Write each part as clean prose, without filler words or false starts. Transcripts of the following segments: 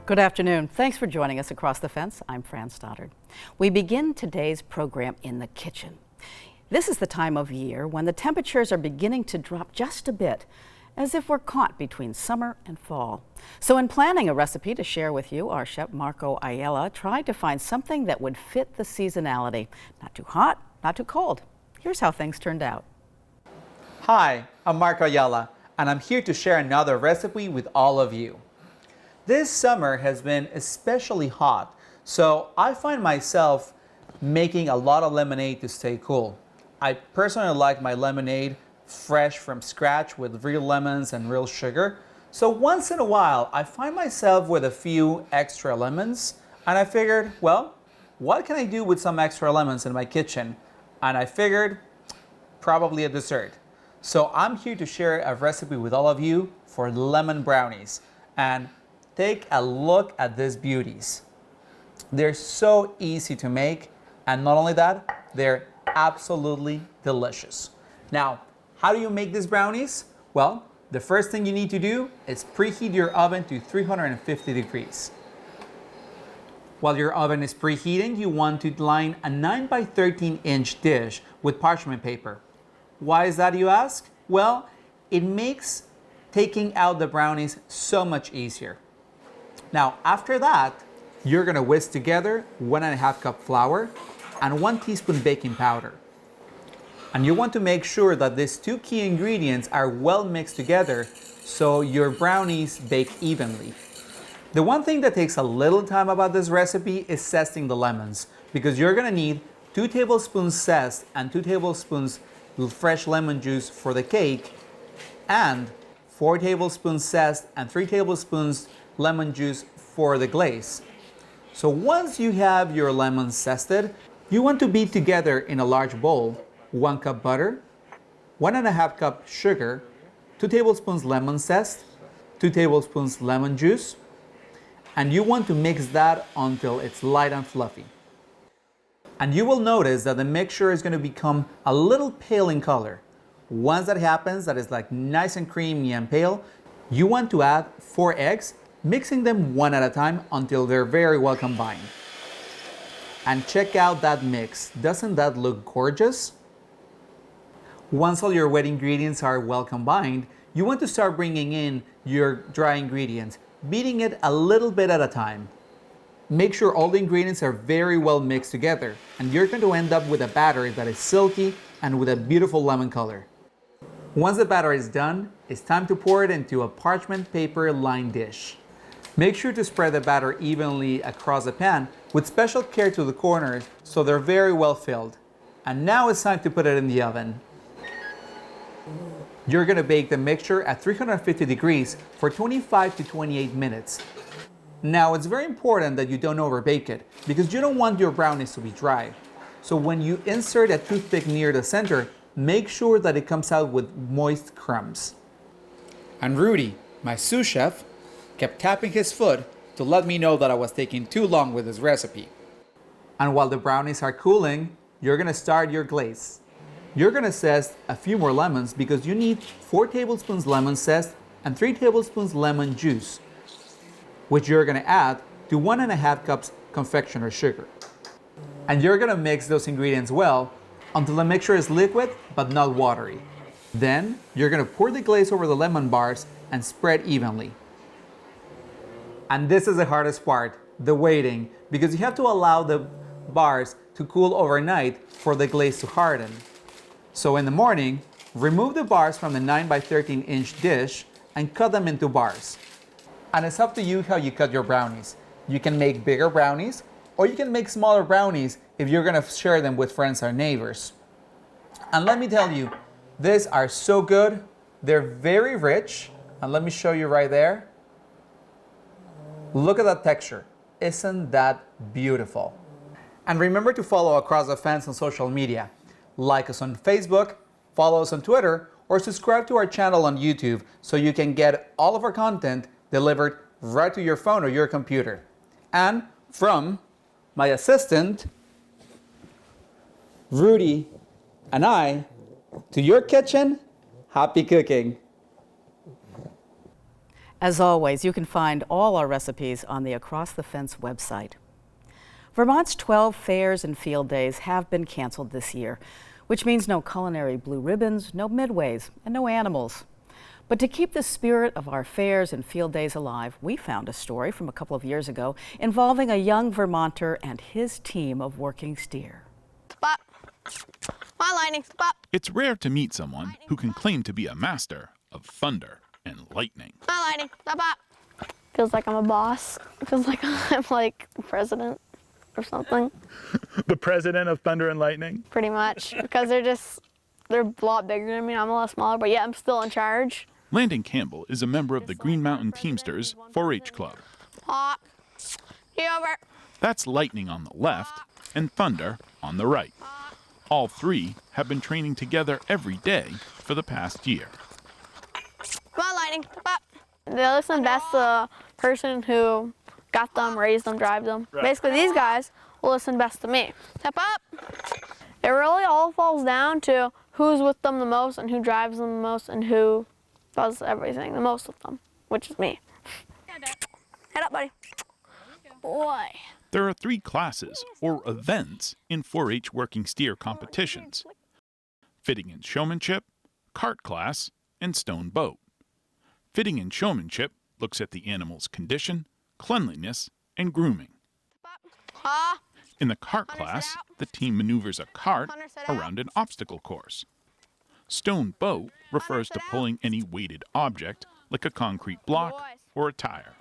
Good afternoon. Thanks for joining us across the fence. I'm Fran Stoddard. We begin today's program in the kitchen. This is the time of year when the temperatures are beginning to drop just a bit, as if we're caught between summer and fall. So in planning a recipe to share with you, our chef Marco Ayala tried to find something that would fit the seasonality. Not too hot, not too cold. Here's how things turned out. Hi, I'm Marco Ayala, and I'm here to share another recipe with all of you. This summer has been especially hot, so I find myself making a lot of lemonade to stay cool. I personally like my lemonade fresh from scratch with real lemons and real sugar. So once in a while, I find myself with a few extra lemons, and I figured, well, what can I do with some extra lemons in my kitchen? And I figured, probably a dessert. So I'm here to share a recipe with all of you for lemon brownies. And take a look at these beauties. They're so easy to make, and not only that, they're absolutely delicious. Now, how do you make these brownies? Well, the first thing you need to do is preheat your oven to 350 degrees. While your oven is preheating, you want to line a 9 by 13 inch dish with parchment paper. Why is that, you ask? Well, it makes taking out the brownies so much easier. Now, after that, you're gonna whisk together 1.5 cup flour and 1 teaspoon baking powder. And you want to make sure that these two key ingredients are well mixed together so your brownies bake evenly. The one thing that takes a little time about this recipe is zesting the lemons, because you're gonna need 2 tablespoons zest and 2 tablespoons fresh lemon juice for the cake, and 4 tablespoons zest and 3 tablespoons lemon juice for the glaze. So once you have your lemons zested, you want to beat together in a large bowl 1 cup butter, 1.5 cup sugar, 2 tablespoons lemon zest, 2 tablespoons lemon juice, and you want to mix that until it's light and fluffy. And you will notice that the mixture is going to become a little pale in color. Once that happens, that is like nice and creamy and pale, you want to add 4 eggs, mixing them one at a time until they're very well combined. And check out that mix. Doesn't that look gorgeous? Once all your wet ingredients are well combined, you want to start bringing in your dry ingredients, beating it a little bit at a time. Make sure all the ingredients are very well mixed together, and you're going to end up with a batter that is silky and with a beautiful lemon color. Once the batter is done, it's time to pour it into a parchment paper lined dish. Make sure to spread the batter evenly across the pan with special care to the corners so they're very well filled. And now it's time to put it in the oven. You're going to bake the mixture at 350 degrees for 25 to 28 minutes. Now, it's very important that you don't overbake it because you don't want your brownies to be dry. So when you insert a toothpick near the center, make sure that it comes out with moist crumbs. And Rudy, my sous chef, kept tapping his foot to let me know that I was taking too long with this recipe. And while the brownies are cooling, you're gonna start your glaze. You're gonna zest a few more lemons because you need 4 tablespoons lemon zest and 3 tablespoons lemon juice, which you're gonna add to 1.5 cups confectioner's sugar. And you're gonna mix those ingredients well until the mixture is liquid but not watery. Then you're gonna pour the glaze over the lemon bars and spread evenly. And this is the hardest part, the waiting, because you have to allow the bars to cool overnight for the glaze to harden. So in the morning, remove the bars from the 9 by 13 inch dish and cut them into bars. And it's up to you how you cut your brownies. You can make bigger brownies, or you can make smaller brownies if you're gonna share them with friends or neighbors. And let me tell you, these are so good. They're very rich. And let me show you right there. Look at that texture. Isn't that beautiful? And remember to follow Across the Fence on social media. Like us on Facebook, follow us on Twitter, or subscribe to our channel on YouTube so you can get all of our content delivered right to your phone or your computer. And from my assistant, Rudy, and I, to your kitchen, happy cooking. As always, you can find all our recipes on the Across the Fence website. Vermont's 12 fairs and field days have been canceled this year, which means no culinary blue ribbons, no midways, and no animals. But to keep the spirit of our fairs and field days alive, we found a story from a couple of years ago involving a young Vermonter and his team of working steer. Stop. My lightning, stop. It's rare to meet someone who can claim to be a master of thunder and lightning. My lightning, stop. Feels like I'm a boss. It feels like I'm like president or something, The president of Thunder and Lightning? pretty much. Because they're a lot bigger than me. I'm a lot smaller, but yeah, I'm still in charge. Landon Campbell is a member of the Green Mountain Teamsters 4-H Club. Hawk, you over. That's Lightning on the left and Thunder on the right. All three have been training together every day for the past year. My lightning, stop. They listen best to the person who got them, raised them, drive them. Right. Basically, these guys will listen best to me. Step up. It really all falls down to who's with them the most and who drives them the most and who does everything the most with them, which is me. Head up, buddy. Boy. There are 3 classes or events in 4-H working steer competitions: fitting and showmanship, cart class, and stone boat. Fitting and showmanship looks at the animal's condition, cleanliness, and grooming. Ha. In the cart Hunter, sit class, out. the team maneuvers a cart Hunter, sit out. around an obstacle course. Stone boat refers to sit out. pulling any weighted object like a concrete block Boys. or a tire.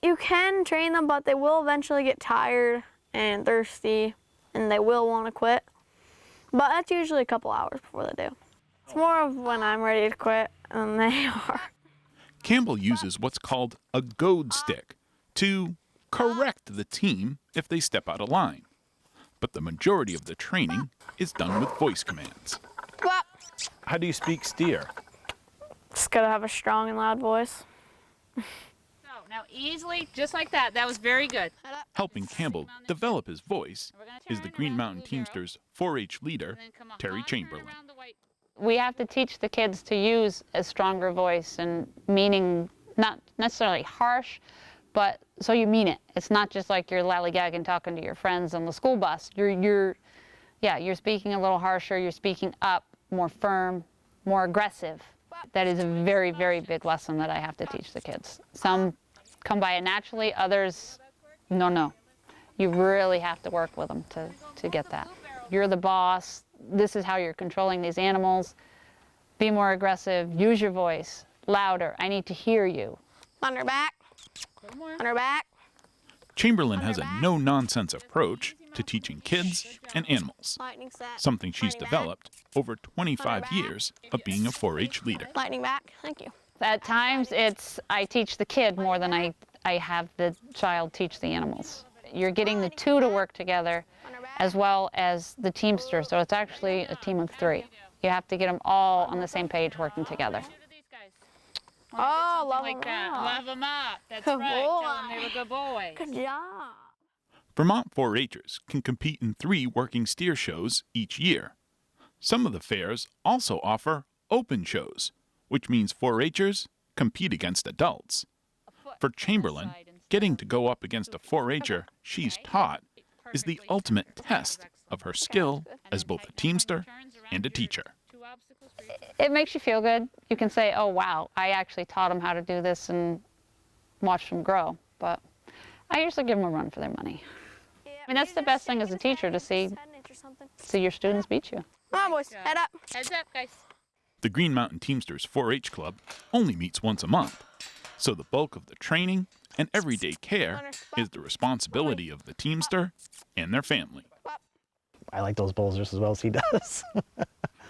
You can train them, but they will eventually get tired and thirsty, and they will want to quit. But that's usually a couple hours before they do. It's more of when I'm ready to quit than they are. Campbell uses what's called a goad stick to correct the team if they step out of line. But the majority of the training is done with voice commands. But How do you speak steer? just gotta have a strong and loud voice. So now easily, just like that. That was very good. Helping Campbell develop his voice is the Green Mountain Teamsters 4-H leader, Terry Chamberlain. We have to teach the kids to use a stronger voice, and meaning not necessarily harsh, but so you mean it. It's not just like you're lollygagging talking to your friends on the school bus. You're speaking a little harsher. You're speaking up, more firm, more aggressive. That is a very, very big lesson that I have to teach the kids. Some come by it naturally, others, no. You really have to work with them to get that. You're the boss. This is how you're controlling these animals. Be more aggressive. Use your voice. Louder. I need to hear you. On her back. On her back. Chamberlain has a no-nonsense approach to teaching kids and animals, Lightning set. something she's Lightning back. developed over 25 years of being a 4-H leader. Lightning back. Thank you. At times, I teach the kid more than I have the child teach the animals. You're getting the two to work together as well as the teamster, so it's actually a team of 3. You have to get them all on the same page working together. Oh, love Like them that. up. Love them up. That's Good right. Tell them boy. they were good boys. Good job. Vermont 4-Hers can compete in 3 working steer shows each year. Some of the fairs also offer open shows, which means 4-Hers compete against adults. For Chamberlain, getting to go up against a 4-Her she's taught is the ultimate test of her skill as both a teamster and a teacher. It makes you feel good. You can say, oh, wow, I actually taught them how to do this and watched them grow. But I usually give them a run for their money. I mean, that's the best thing as a teacher, to see your students beat you. Come on, boys. Head up. Heads up, guys. The Green Mountain Teamsters 4-H Club only meets once a month, so the bulk of the training and everyday care is the responsibility of the teamster and their family. I like those bulls just as well as he does.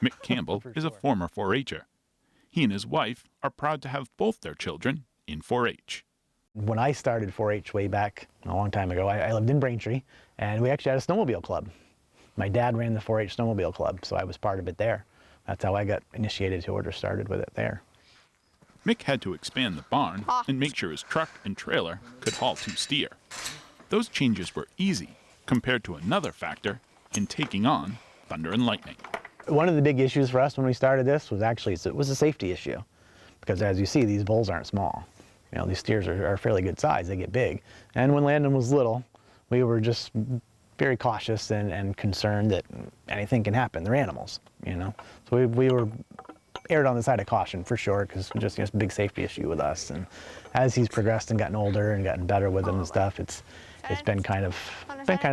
Mick Campbell is a former 4-Her. He and his wife are proud to have both their children in 4-H. When I started 4-H way back a long time ago, I lived in Braintree, And we actually had a snowmobile club. My dad ran the 4-H snowmobile club, so I was part of it there. That's how I got initiated to it or started with it there. Mick had to expand the barn and make sure his truck and trailer could haul 2 steer. Those changes were easy compared to another factor in taking on Thunder and Lightning. One of the big issues for us when we started this was actually it was a safety issue, because as you see, these bulls aren't small. You know, these steers are fairly good size. They get big. And when Landon was little, we were just very cautious and concerned that anything can happen. They're animals, you know. So we were erred on the side of caution for sure, because just a big safety issue with us. And as he's progressed and gotten older and gotten better with them and stuff, it's been kind of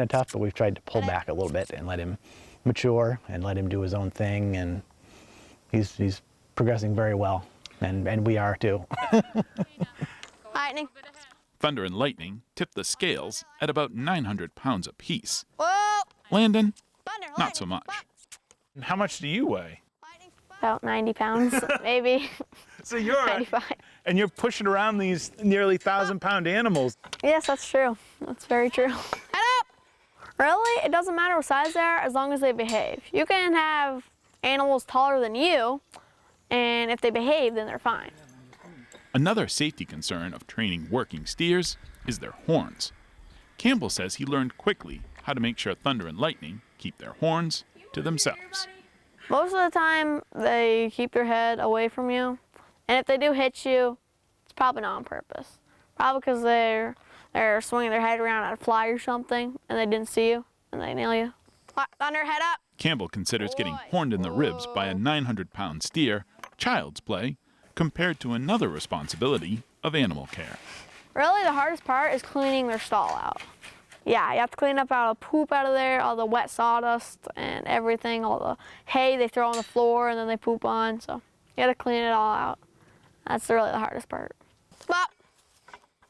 tough. But we've tried to pull back a little bit and let him mature and let him do his own thing. And he's progressing very well, and we are too. Lightning. Thunder and Lightning tipped the scales at about 900 pounds apiece. Whoa! Landon, Thunder, not so much. And how much do you weigh? About 90 pounds, maybe. So you're 95. and you're pushing around these nearly 1,000-pound animals. Yes, that's true. That's very true. Head up! Really, it doesn't matter what size they are as long as they behave. You can have animals taller than you, and if they behave, then they're fine. Another safety concern of training working steers is their horns. Campbell says he learned quickly how to make sure Thunder and Lightning keep their horns to themselves. Most of the time, they keep their head away from you, and if they do hit you, it's probably not on purpose. Probably because they're swinging their head around at a fly or something, and they didn't see you, and they nail you. Thunder, head up! Campbell considers getting horned in the ribs by a 900-pound steer child's play compared to another responsibility of animal care. Really, the hardest part is cleaning their stall out. Yeah, you have to clean up all the poop out of there, all the wet sawdust and everything, all the hay they throw on the floor and then they poop on. So you got to clean it all out. That's really the hardest part. Stop.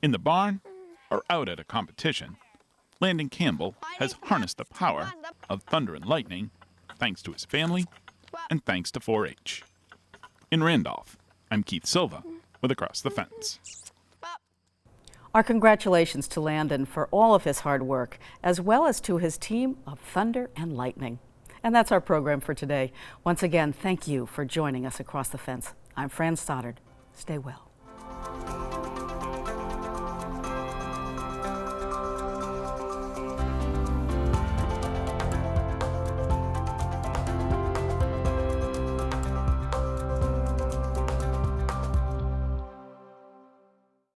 In the barn or out at a competition, Landon Campbell has harnessed the power of Thunder and Lightning thanks to his family and thanks to 4-H. In Randolph, I'm Keith Silva with Across the Fence. Our congratulations to Landon for all of his hard work, as well as to his team of Thunder and Lightning. And that's our program for today. Once again, thank you for joining us Across the Fence. I'm Fran Stoddard. Stay well.